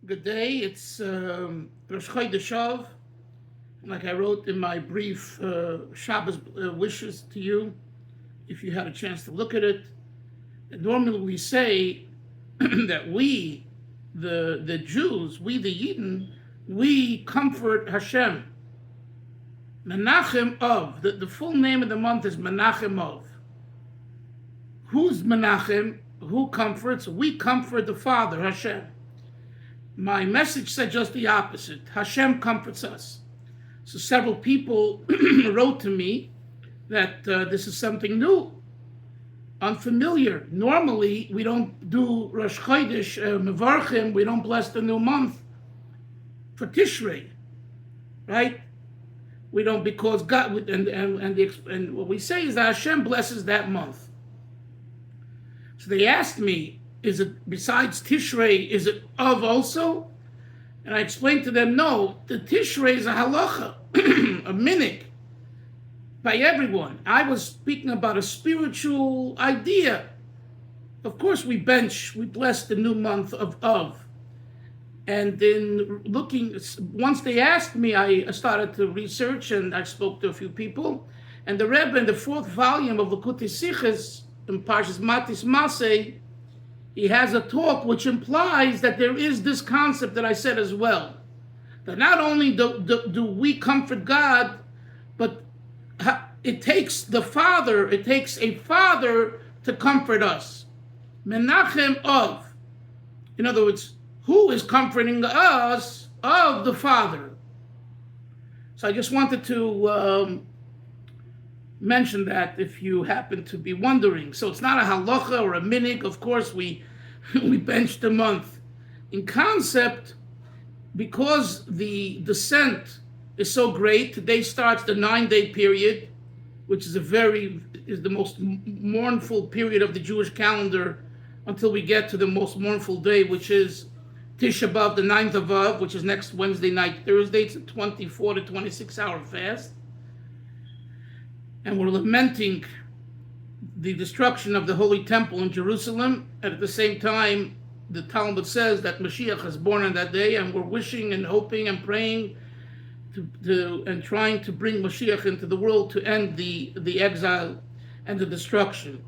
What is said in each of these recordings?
Good day. It's Rosh Chodesh, like I wrote in my brief Shabbos wishes to you, if you had a chance to look at it. And normally we say that we, the Jews, we the Yidden, we comfort Hashem. Menachem of. The full name of the month is Menachem of. Who's Menachem? Who comforts? We comfort the Father, Hashem. My message said just the opposite. Hashem comforts us. So several people wrote to me that this is something new, unfamiliar. Normally, we don't do Rosh Chodesh, Mevarchim, we don't bless the new month for Tishrei, right? We don't, because God, and what we say is that Hashem blesses that month. So they asked me, is it, besides Tishrei, is it of also? And I explained to them, no, the Tishrei is a halacha, a minig, by everyone. I was speaking about a spiritual idea. Of course, we bless the new month of. And then once they asked me, I started to research and I spoke to a few people. And the Rebbe in the 4th volume of Likutei Sichos, in Parshas Matis Maseh, he has a talk which implies that there is this concept that I said as well. That not only do we comfort God, but it takes a father to comfort us. Menachem of. In other words, who is comforting us? Of the Father. So I just wanted to mention that if you happen to be wondering. So it's not a halacha or a minig. Of course, we bench the month. In concept, because the descent is so great, today starts the 9-day period, which is the most mournful period of the Jewish calendar until we get to the most mournful day, which is Tisha B'Av, the 9th of Av, which is next Wednesday night, Thursday. It's a 24 to 26 hour fast. And we're lamenting the destruction of the Holy Temple in Jerusalem. And at the same time, the Talmud says that Mashiach is born on that day, and we're wishing and hoping and praying and trying to bring Mashiach into the world to end the exile and the destruction.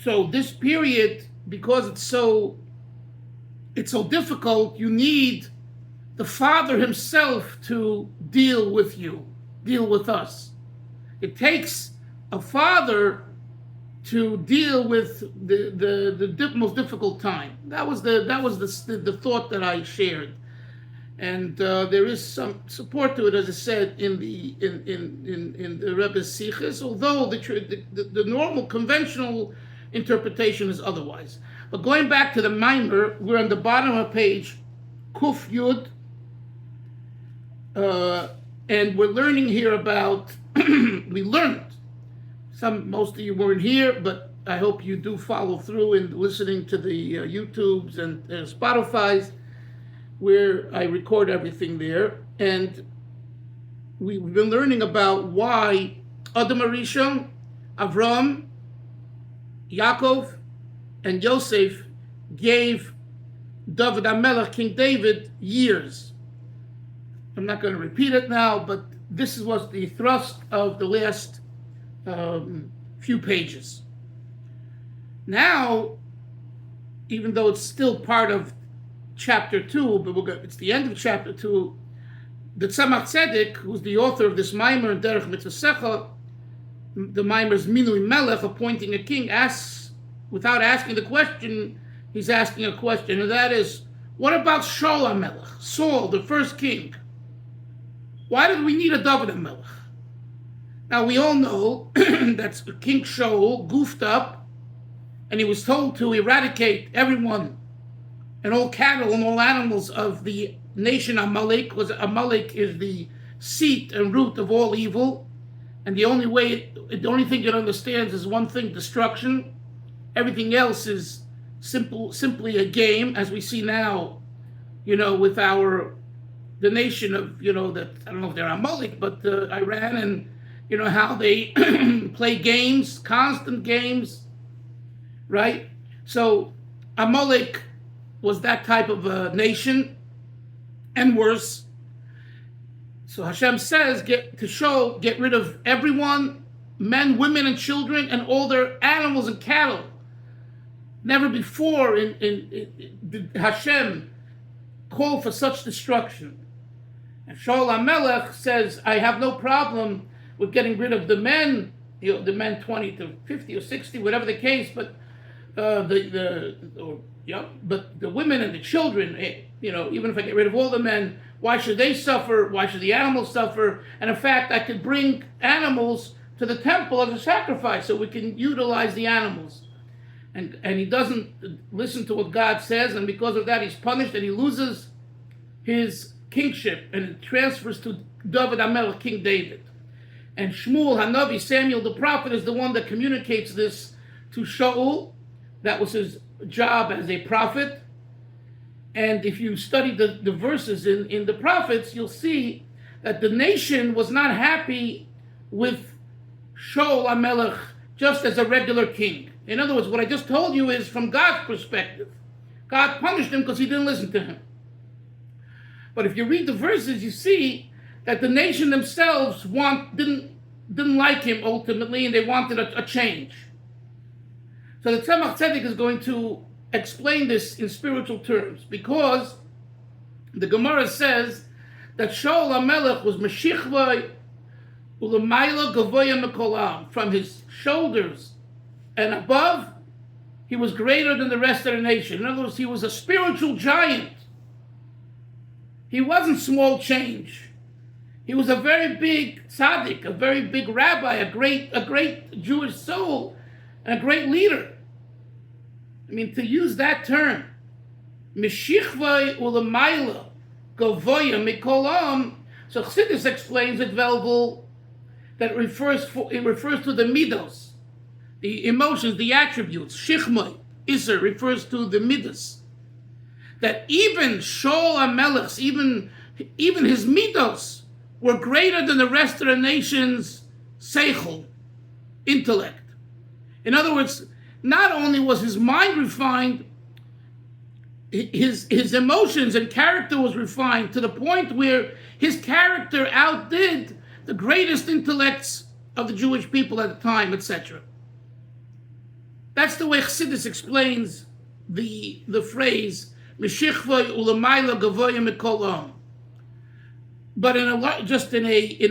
So this period, because it's so difficult, you need the Father himself to deal with us. It takes a father to deal with the most difficult time. That was the thought that I shared, and there is some support to it, as I said in the Rebbe's Sichos, although the normal conventional interpretation is otherwise. But going back to the Mimer, we're on the bottom of page Kuf Yud. And we're learning here about, we learned, most of you weren't here, but I hope you do follow through in listening to the YouTubes and Spotify's, where I record everything there. And we've been learning about why Adam HaRishon, Avram, Yaakov, and Yosef gave David HaMelech, King David, years. I'm not going to repeat it now, but this was the thrust of the last few pages. Now, even though it's still part of chapter 2, but it's the end of chapter 2, the Tzemach Tzedek, who's the author of this Maimer in Derech Mitzvosecha, the Maimer's Minu Melech, appointing a king, asks, without asking the question, he's asking a question, and that is, what about Shaul HaMelech, Saul, the first king? Why did we need a David HaMelech? Now, we all know that King Shaul goofed up, and he was told to eradicate everyone and all cattle and all animals of the nation Amalek, because Amalek is the seat and root of all evil, and the only thing it understands is one thing: destruction. Everything else is simply a game, as we see now, with the nation of, that, I don't know if they're Amalek, but Iran, and, how they play games, constant games, right? So Amalek was that type of a nation, and worse. So Hashem says, get rid of everyone, men, women, and children, and all their animals and cattle. Never before did Hashem call for such destruction. And Shaul HaMelech says, I have no problem with getting rid of the men, the men 20 to 50 or 60, whatever the case, but but the women and the children, even if I get rid of all the men, why should they suffer? Why should the animals suffer? And in fact, I could bring animals to the temple as a sacrifice so we can utilize the animals. And he doesn't listen to what God says, and because of that, he's punished, and he loses his kingship, and it transfers to David HaMelech, King David. And Shmuel Hanavi, Samuel the prophet, is the one that communicates this to Shaul. That was his job as a prophet. And if you study the verses in the prophets, you'll see that the nation was not happy with Shaul HaMelech just as a regular king. In other words, what I just told you is from God's perspective. God punished him because he didn't listen to him. But if you read the verses, you see that the nation themselves didn't like him ultimately, and they wanted a change. So the Tzemach Tzedek is going to explain this in spiritual terms, because the Gemara says that Shaul HaMelech was Meshichvai Ulemayla Gavoya Mekolam. From his shoulders and above, he was greater than the rest of the nation. In other words, he was a spiritual giant. He wasn't small change. He was a very big tzaddik, a very big rabbi, a great Jewish soul, and a great leader. I mean, to use that term, Meshichvai Ulemayla Gavoya Mikolam. So Chassidus explains it, Velvel, that it refers to the midos, the emotions, the attributes. Shichmai, Isser, refers to the midos. That even Shaul HaMelech, even his midos, were greater than the rest of the nation's seichel, intellect. In other words, not only was his mind refined, his emotions and character was refined to the point where his character outdid the greatest intellects of the Jewish people at the time, etc. That's the way Chassidus explains the phrase Meshichvai Ulemayla Gavoya Mikolam. But in a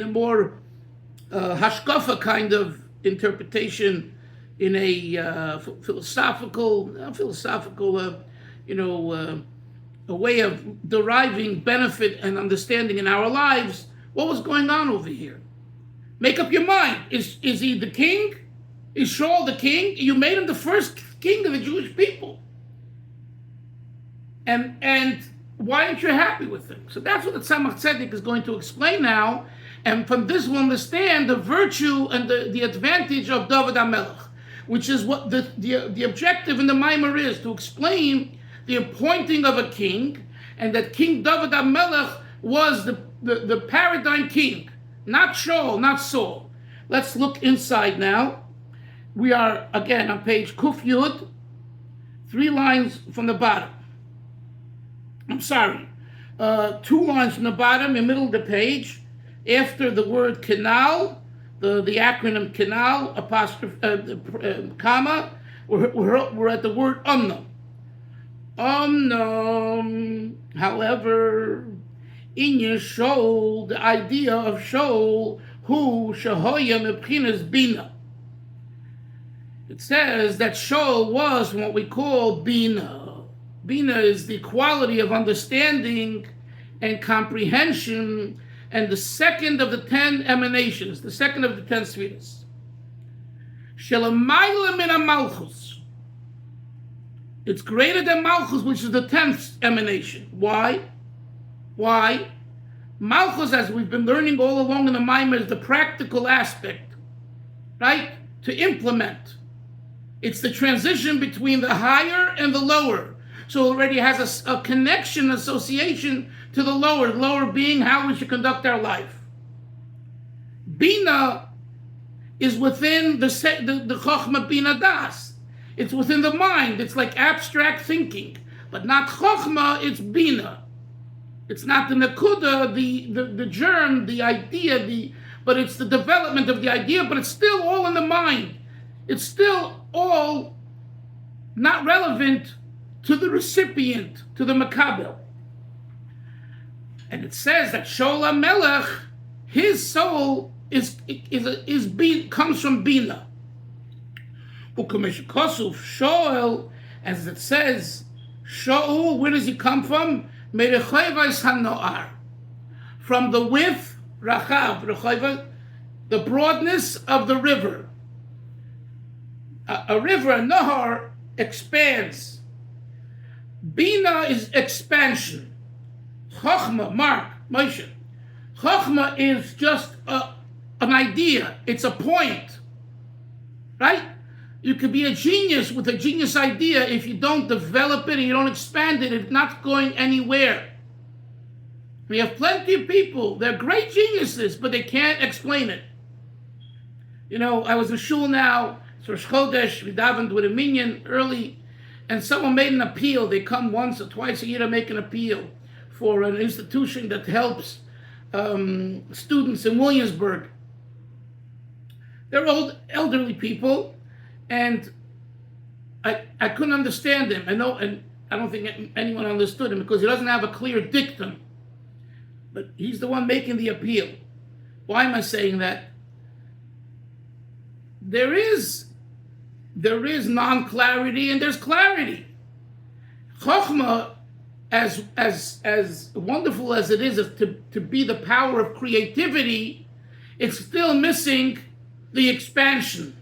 more hashkafa kind of interpretation, in a philosophical, a way of deriving benefit and understanding in our lives, what was going on over here? Make up your mind. Is he the king? Is Shaul the king? You made him the first king of the Jewish people. And why aren't you happy with him? So that's what the Tzemach Tzedek is going to explain now. And from this we'll understand the virtue and the advantage of David HaMelech, which is what the objective in the Maimar is, to explain the appointing of a king, and that King David HaMelech was the paradigm king, not Shaul, not Saul. Let's look inside now. We are, again, on page Kuf Yud, 3 lines from the bottom. I'm sorry, 2 lines from the bottom, in the middle of the page, after the word canal, the acronym canal, apostrophe, comma, we're at the word umnam. However, in your Shaul, the idea of Shaul, who shahoya mebchinas bina. It says that Shaul was what we call bina. Bina is the quality of understanding and comprehension, and the second of the 10 emanations, the second of the 10 spheres. Shelamayla min malchus. It's greater than malchus, which is the 10th emanation. Why? Malchus, as we've been learning all along in the Maimar, is the practical aspect, right? To implement. It's the transition between the higher and the lower. So it already has a connection, association to the lower being how we should conduct our life. Bina is within the Chochmah Bina Das. It's within the mind. It's like abstract thinking. But not chokhmah, it's bina. It's not the nakuda, the germ, the idea, but it's the development of the idea, but it's still all in the mind. It's still all not relevant to the recipient, to the makabel. And it says that Shola Melech, his soul comes from bina. Kosuf Shoel, as it says, Shoel, where does he come from? From the width, Rachav, the broadness of the river. A river, a nahar, expands. Bina is expansion. Chokhmah, Mark, Moshe. Chokhmah is just an idea. It's a point. Right? You could be a genius with a genius idea. If you don't develop it and you don't expand it, it's not going anywhere. We have plenty of people. They're great geniuses, but they can't explain it. You know, I was in shul now. It's Rosh Chodesh. We davened with a minyan early, and someone made an appeal. They come once or twice a year to make an appeal for an institution that helps students in Williamsburg. They're old, elderly people. And I couldn't understand him. And I don't think anyone understood him because he doesn't have a clear dictum. But he's the one making the appeal. Why am I saying that? There is non-clarity and there's clarity. Chokhmah, as wonderful as it is to be the power of creativity, it's still missing the expansion.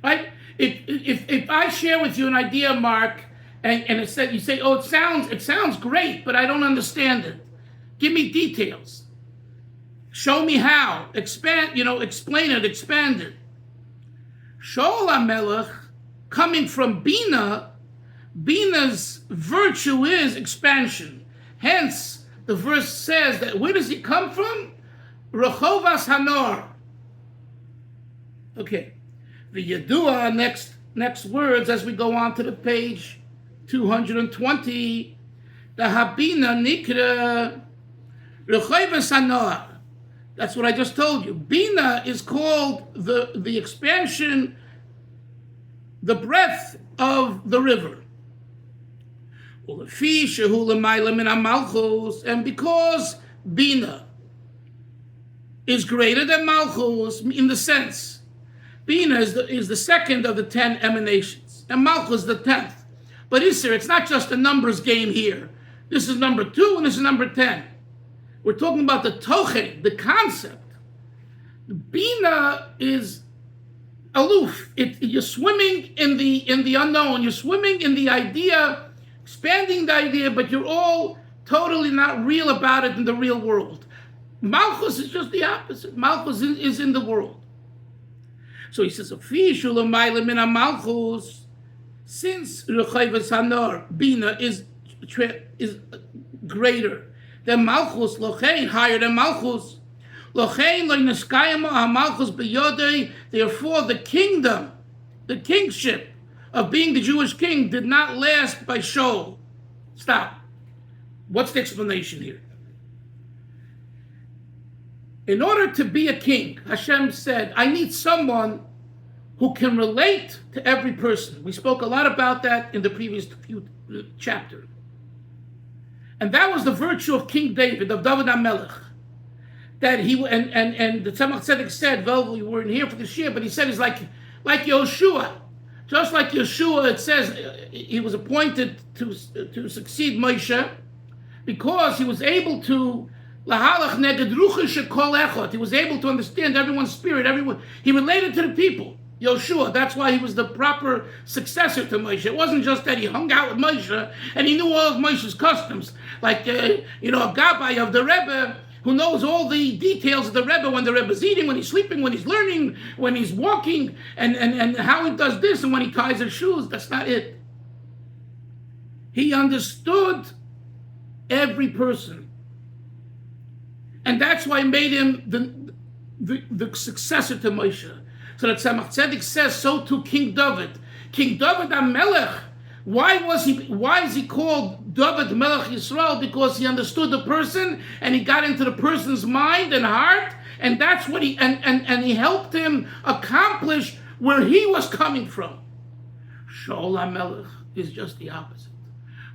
Right? If I share with you an idea, Mark, and it said you say, "Oh, it sounds great, but I don't understand it. Give me details. Show me how. Explain it, expand it." Shoel HaMelech, coming from Bina, Bina's virtue is expansion. Hence, the verse says that where does he come from? Rechovas Hanor. Okay. The Yedua, next words as we go on to the page 220. The Habina Nikra Rechovas Hanor. That's what I just told you. Bina is called the expansion, the breadth of the river. And because Bina is greater than Malchus in the sense, Bina is the second of the 10 emanations, and Malchus the 10th. But Isser, it's not just a numbers game here. This is number 2 and this is number 10. We're talking about the tochen, the concept. Bina is aloof. You're swimming in the unknown. You're swimming in the idea, expanding the idea, but you're all totally not real about it in the real world. Malchus is just the opposite. Malchus is in the world. So he says, since Rechovas Hanor, Bina is greater than Malchus, Lochein, higher than Malchus. Lochein, Malchus beyodei. Therefore, the kingdom, the kingship of being the Jewish king did not last by Shoel. Stop. What's the explanation here? In order to be a king, Hashem said, I need someone who can relate to every person. We spoke a lot about that in the previous chapter. And that was the virtue of King David, of David HaMelech. That he, and the Tzemach Tzedek said, well, we weren't here for this year, but he said he's like Yoshua. Just like Yeshua, it says he was appointed to succeed Moshe because he was able to lahalach neged ruchish kol echad. He was able to understand everyone's spirit. He related to the people. Yoshua, that's why he was the proper successor to Moshe. It wasn't just that he hung out with Moshe and he knew all of Moshe's customs, like a gabbai of the Rebbe who knows all the details of the Rebbe, when the Rebbe's eating, when he's sleeping, when he's learning, when he's walking, and how he does this, and when he ties his shoes. That's not it. He understood every person. And that's why he made him the successor to Moshe. So that Tzemach Tzedek says, so too King David. King David HaMelech, why is he called David Melech Yisrael? Because he understood the person and he got into the person's mind and heart, and that's what he helped him accomplish where he was coming from. Shaul HaMelech is just the opposite.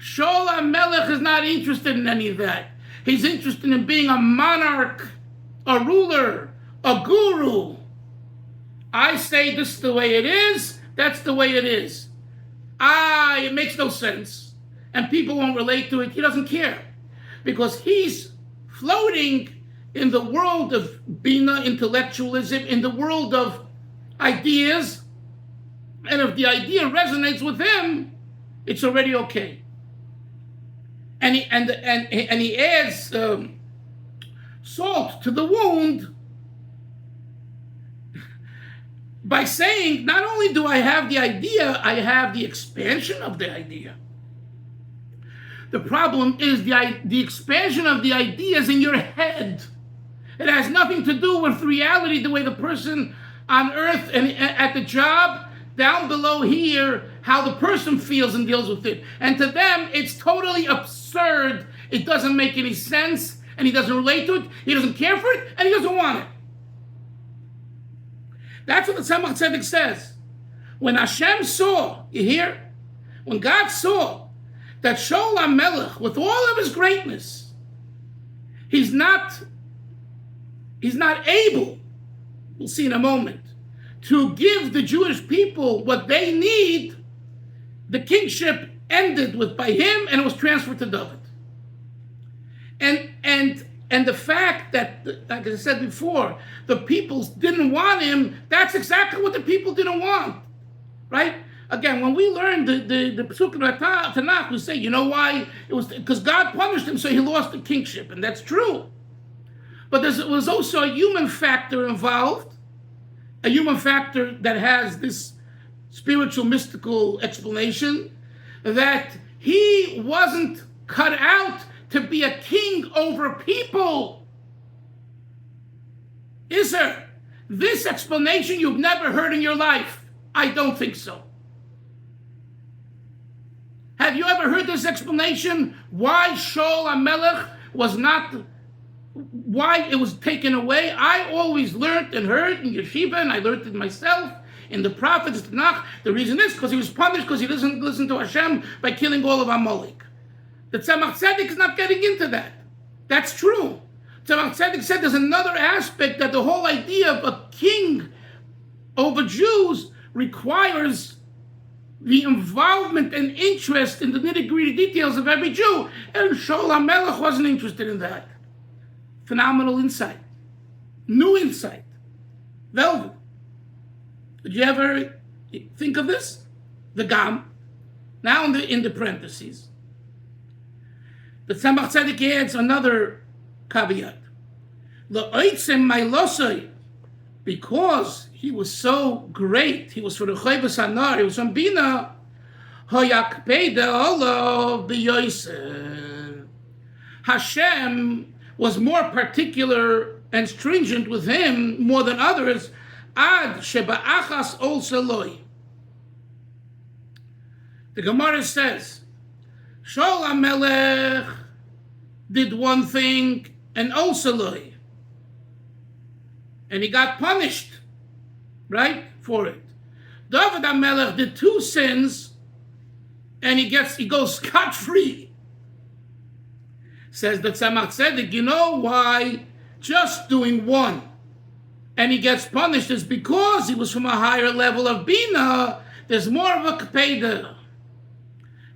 Shaul HaMelech is not interested in any of that. He's interested in being a monarch, a ruler, a guru. I say this is the way it is, that's the way it is. It makes no sense. And people won't relate to it. He doesn't care. Because he's floating in the world of Bina, intellectualism, in the world of ideas. And if the idea resonates with him, it's already okay. And he adds salt to the wound by saying, not only do I have the idea, I have the expansion of the idea. The problem is the expansion of the idea is in your head. It has nothing to do with reality, the way the person on earth and at the job, down below here, how the person feels and deals with it. And to them, it's totally absurd. It doesn't make any sense, and he doesn't relate to it, he doesn't care for it, and he doesn't want it. That's what the Tzemach Tzedek says. When Hashem saw, you hear? When God saw that Shaul HaMelech, with all of his greatness, he's not able, we'll see in a moment, to give the Jewish people what they need, the kingship ended by him and it was transferred to David. And the fact that, like I said before, the people didn't want him, that's exactly what the people didn't want, right? Again, when we learn the Pesuk in the Tanakh, we say, you know why? It was because God punished him, so he lost the kingship, and that's true. But there was also a human factor involved, a human factor that has this spiritual, mystical explanation, that he wasn't cut out to be a king over people. Is there? This explanation you've never heard in your life? I don't think so. Have you ever heard this explanation? Why Shaul HaMelech was not, why it was taken away? I always learned and heard in yeshiva, and I learned it myself, in the prophets, Tanakh. The reason is because he was punished because he doesn't listen to Hashem by killing all of Amalek. The Tzemach Tzedek is not getting into that. That's true. Tzemach Tzedek said there's another aspect, that the whole idea of a king over Jews requires the involvement and interest in the nitty-gritty details of every Jew. And Shaul HaMelech wasn't interested in that. Phenomenal insight. New insight. Velvet. Did you ever think of this? The Gam. Now in the parentheses. The Tzemach Tzedek adds another caveat. L'oitzem mailosoi, because he was so great, he was for the Chayvus Hanar, he was from Bina, hoyakpei de'olo b'yoser. Hashem was more particular and stringent with him more than others, ad sheba'achas ol seloi. The Gemara says, Shaul HaMelech did one thing and also and he got punished, right, for it. David HaMelech did two sins and he goes scot-free. Says the Tzemach Tzedek, you know why just doing one and he gets punished is because he was from a higher level of Bina. There's more of a kapeda.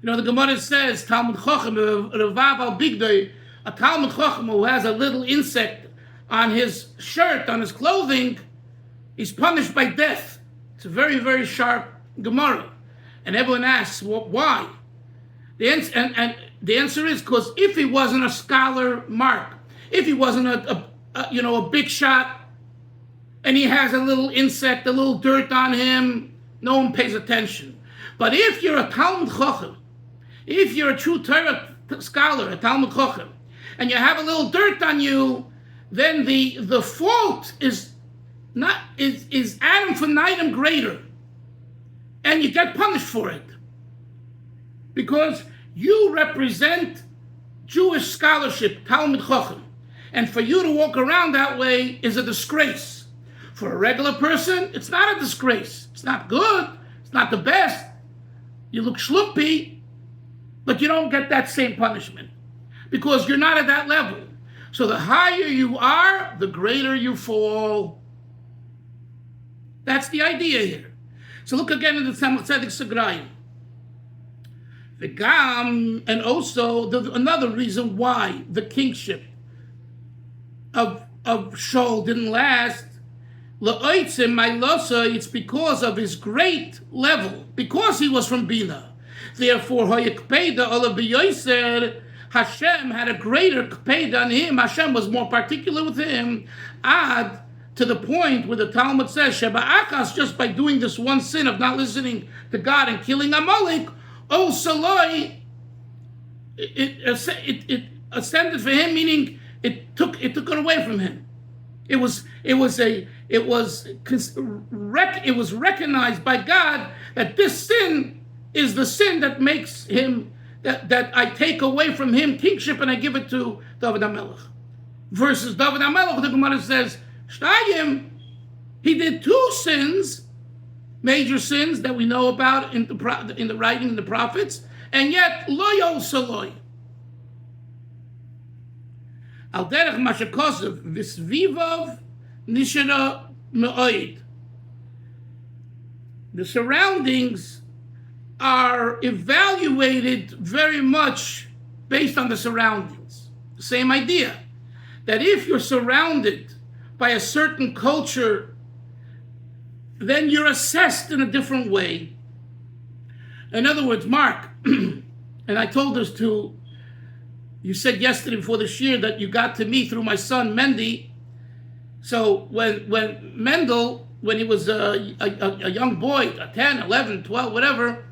You know, the Gemara says, Talmud Chochem, Revav al Bigdoi, a Talmud Chochem who has a little insect on his shirt, on his clothing, he's punished by death. It's a very, very sharp Gemara. And everyone asks, well, why? The answer is because if he wasn't a scholar mark, if he wasn't a big shot, and he has a little insect, a little dirt on him, no one pays attention. But if you're a Talmud Chochem, if you're a true Torah scholar, a Talmud Chochem, and you have a little dirt on you, then the fault is ad infinitum greater. and you get punished for it. Because you represent Jewish scholarship, Talmud Chacham. And for you to walk around that way is a disgrace. For a regular person, it's not a disgrace. It's not good. It's not the best. You look schlumpy, but you don't get that same punishment because you're not at that level. So the higher you are, the greater you fall. That's the idea here. So look again in the Tzemach Tzedek Segrayim. The Gam, and also another reason why the kingship of Shaul didn't last. La'oitzim Mailosa, it's because of his great level, because he was from Bina. Therefore, Hoyekpeda Olav B'Yoser, Hashem had a greater kpeda on him. Hashem was more particular with him. Ad, to the point where the Talmud says, Sheba Achas, just by doing this one sin of not listening to God and killing Amalek, O Saloi, it ascended for him, meaning it took it away from him. It was recognized by God that this sin is the sin that makes him that I take away from him kingship and I give it to David HaMelech. Versus David HaMelech, the Gemara says, Shtayim, he did two sins, major sins that we know about in the writing in the prophets, and yet lo yosaloi. Al derech mashakosov visvivav nishana me'oid. The surroundings are evaluated very much based on the surroundings. The same idea, that if you're surrounded by a certain culture, then you're assessed in a different way. In other words, Mark, and I told this to, you said yesterday before this year that you got to me through my son, Mendy. So when Mendel, when he was a young boy, 10, 11, 12, whatever,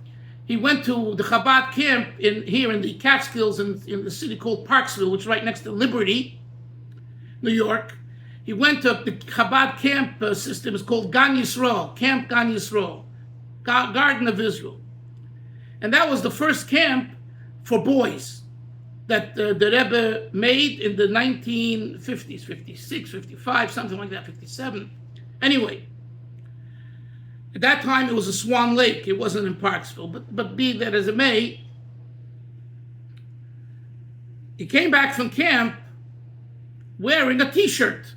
he went to the Chabad camp here in the Catskills in the city called Parksville, which is right next to Liberty, New York. He went to the Chabad camp system. It's called Gan Yisrael, Camp Gan Yisrael, Garden of Israel. And that was the first camp for boys that the Rebbe made in the 1950s, 56, 55, something like that, 57. Anyway, at that time it was a Swan Lake. It wasn't in Parksville. But be that as it may, he came back from camp wearing a T-shirt.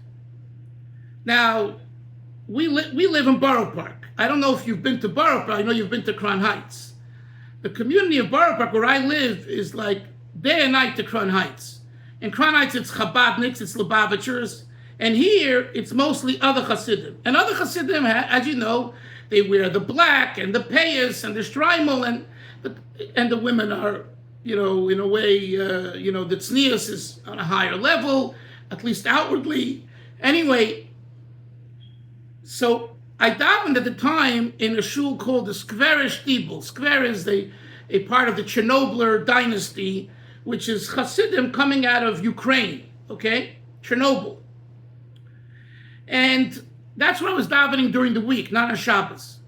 Now, we live in Borough Park. I don't know if you've been to Borough Park. I know you've been to Crown Heights. The community of Borough Park, where I live, is like day and night to Crown Heights. In Crown Heights, it's Chabadniks, it's Lubavitchers. And here, it's mostly other Hasidim. And other Hasidim, as you know, they wear the black and the payas and the shtreimel, and the women are, in a way, the tznius is on a higher level, at least outwardly. Anyway, so I davened at the time in a shul called the Skver Shtibel. Skver is a part of the Chernobyl dynasty, which is Hasidim coming out of Ukraine, okay? Chernobyl. And that's where I was davening during the week, not on Shabbos.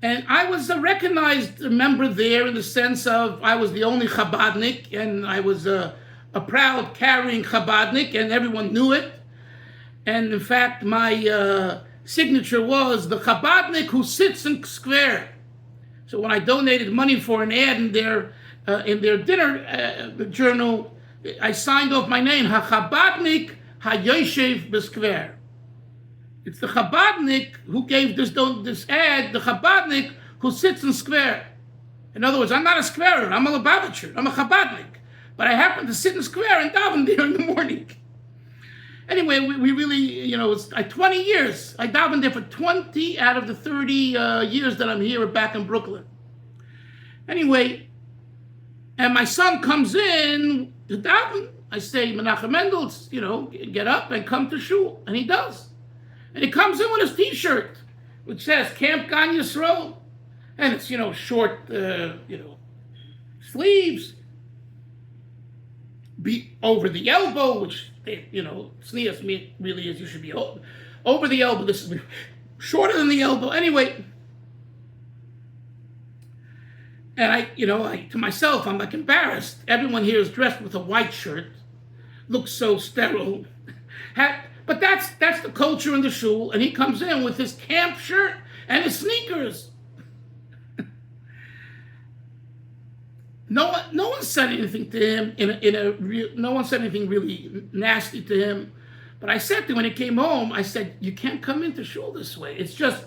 And I was a recognized member there in the sense of I was the only Chabadnik, and I was a proud carrying Chabadnik, and everyone knew it. And in fact, my signature was the Chabadnik who sits in Square. So when I donated money for an ad in their dinner journal, I signed off my name, HaChabadnik HaYoshev B'Square. It's the Chabadnik who gave this ad, the Chabadnik who sits in Square. In other words, I'm not a Squarer, I'm a Lubavitcher, I'm a Chabadnik. But I happen to sit in Square and daven there in the morning. Anyway, we really, it's 20 years. I davened there for 20 out of the 30 years that I'm here back in Brooklyn. Anyway, and my son comes in to daven. I say, Menachem Mendel, get up and come to shul. And he does. And he comes in with his T-shirt, which says Camp Gan Yisrael. And it's, short, sleeves, be over the elbow, which, tznius really is, you should be over the elbow. This is shorter than the elbow. Anyway, And to myself, I'm like embarrassed. Everyone here is dressed with a white shirt, looks so sterile. But that's the culture in the shul, and he comes in with his camp shirt and his sneakers. No one said anything to him no one said anything really nasty to him. But I said to him when he came home, I said, you can't come into shul this way. It's just,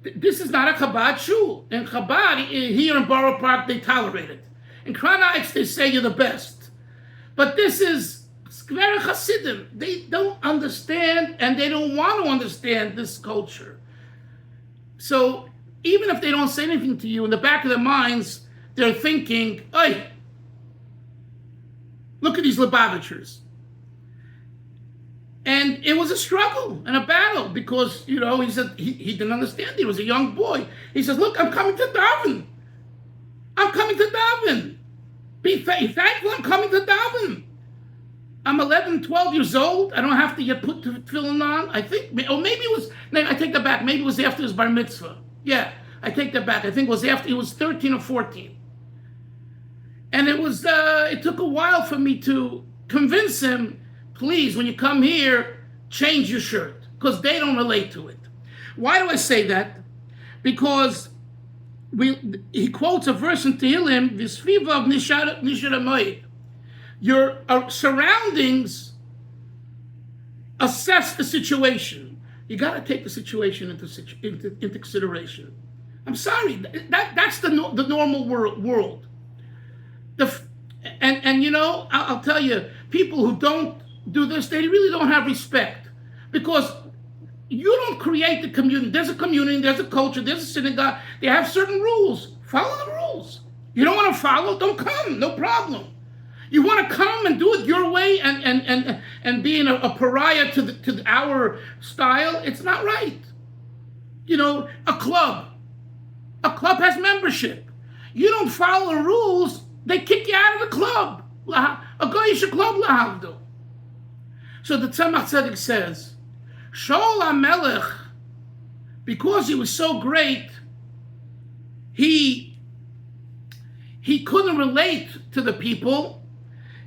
this is not a Chabad shul. In Chabad, here in Borough Park, they tolerate it. In Crown Heights, they say you're the best. But this is Skver Hasidim. They don't understand, and they don't want to understand this culture. So even if they don't say anything to you, in the back of their minds, they're thinking, hey, look at these Lubavitchers. And it was a struggle and a battle because, he said he didn't understand. He was a young boy. He says, look, I'm coming to Dalfin. I'm coming to Dalfin. Be thankful I'm coming to Dalfin. I'm 11, 12 years old. I don't have to yet put the tefillin on. I think, or maybe it was, I take that back. Maybe it was after his bar mitzvah. Yeah, I take that back. I think it was after he was 13 or 14. And it took a while for me to convince him, please, when you come here, change your shirt, because they don't relate to it. Why do I say that? Because he quotes a verse in Tehillim, V'svivav nishar hamoed. Your surroundings assess the situation. You got to take the situation into consideration. I'm sorry, that's the normal world. I'll tell you, people who don't do this, they really don't have respect, because you don't create the community. There's a community, there's a culture, there's a synagogue. They have certain rules. Follow the rules. You don't want to follow, don't come, no problem. You want to come and do it your way and being a pariah to our style, it's not right. A club has membership. You don't follow the rules, they kick you out of the club. A goyish club lahavdo. So the Tzemach Tzedek says, Shaul HaMelech, because he was so great, he couldn't relate to the people,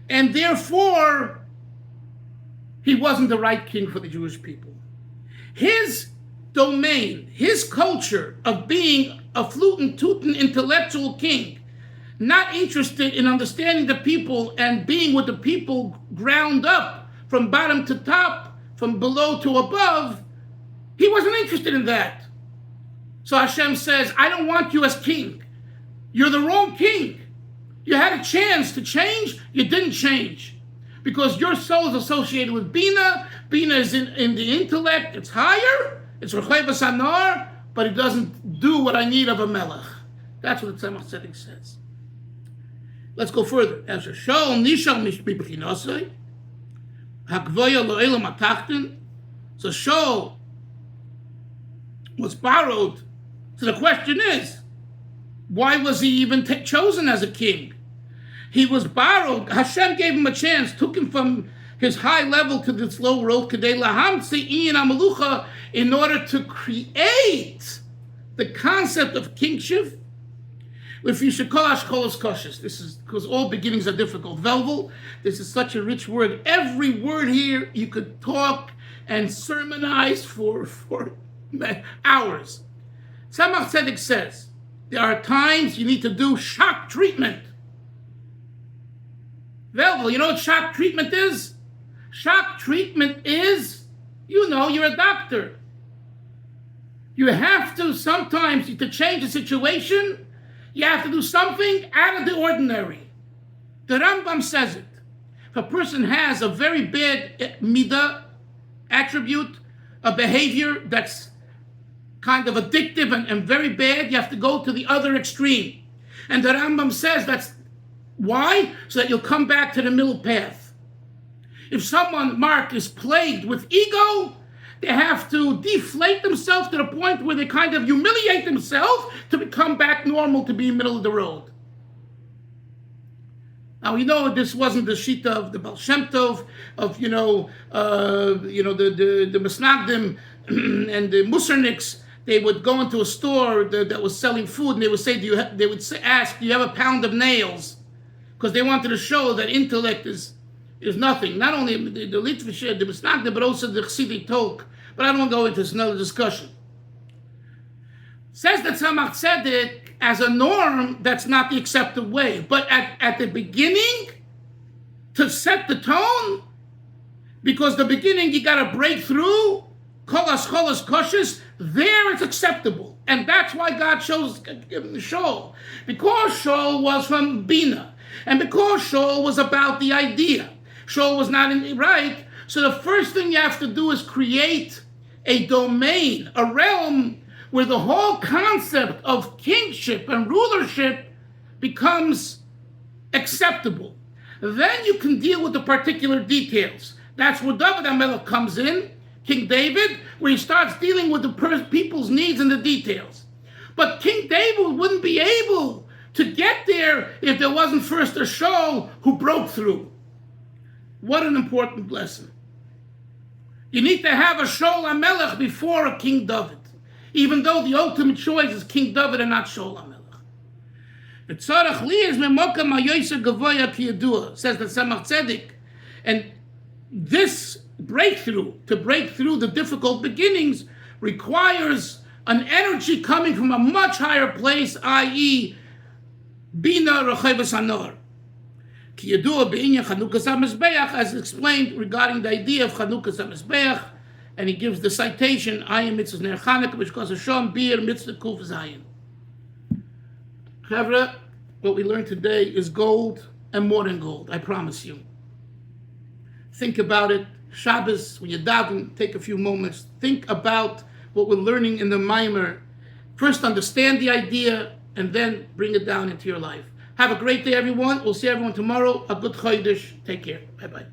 and therefore he wasn't the right king for the Jewish people. His domain, his culture of being a flutin' tootin' intellectual king, not interested in understanding the people and being with the people ground up from bottom to top, from below to above, he wasn't interested in that. So Hashem says, I don't want you as king. You're the wrong king. You had a chance to change, you didn't change. Because your soul is associated with Bina. Bina is in the intellect, it's higher, it's Rechai Basanar, but it doesn't do what I need of a Melech. That's what the Tzemach Tzedek says. Let's go further. As a Shaul nishal mibchinosei, hakvoya lo'elam atachtin. So Shaul was borrowed. So the question is, why was he even chosen as a king? He was borrowed. Hashem gave him a chance, took him from his high level to this low world, in order to create the concept of kingship. If you should call Ashkolos Koshes, this is because all beginnings are difficult. Velvel, this is such a rich word. Every word here you could talk and sermonize for hours. Tzemach Tzedek says there are times you need to do shock treatment. Velvel, you know what shock treatment is? Shock treatment is, you're a doctor. You have to sometimes, to change the situation, you have to do something out of the ordinary. The Rambam says it. If a person has a very bad midah, attribute, a behavior that's kind of addictive and very bad, you have to go to the other extreme. And the Rambam says that's why? So that you'll come back to the middle path. If someone, Mark, is plagued with ego, they have to deflate themselves to the point where they kind of humiliate themselves to become back normal, to be middle of the road. Now we know this wasn't the shita of the Baal Shem Tov, of the Mesnagdim and the Musarniks. they would go into a store that was selling food, and they would say, ask, do you have a pound of nails? Because they wanted to show that intellect is nothing. Not only the Litvish, the Misnagda, but also the Chassidic talk. But I don't want to go into this, another discussion. Says that Tzemach Tzedek, as a norm, that's not the accepted way. But at the beginning, to set the tone, because the beginning you got to break through, kolas cholas koshes, there it's acceptable. And that's why God chose Shaul. Because Shaul was from Bina. And because Shaul was about the idea. Shaul was not right. So the first thing you have to do is create a domain, a realm, where the whole concept of kingship and rulership becomes acceptable. Then you can deal with the particular details. That's where David HaMelech comes in, King David, where he starts dealing with the people's needs and the details. But King David wouldn't be able to get there if there wasn't first a Shaul who broke through. What an important lesson. You need to have a Shaul HaMelech before a King David, even though the ultimate choice is King David and not Shaul HaMelech. Says the Tzemach Tzedek, and this breakthrough, to break through the difficult beginnings, requires an energy coming from a much higher place, i.e., Bina Rechevas Hanor. As explained regarding the idea of Chanukas HaMizbeach, and he gives the citation, Ayim Mitzvah Ner Chanukah, which calls Hashem Bir Mitzvah Kuf Zayin. Chavra, what we learned today is gold and more than gold, I promise you. Think about it. Shabbos, when you're davening, take a few moments. Think about what we're learning in the Maimer. First, understand the idea, and then bring it down into your life. Have a great day, everyone. We'll see everyone tomorrow. A good Chodesh. Take care. Bye-bye.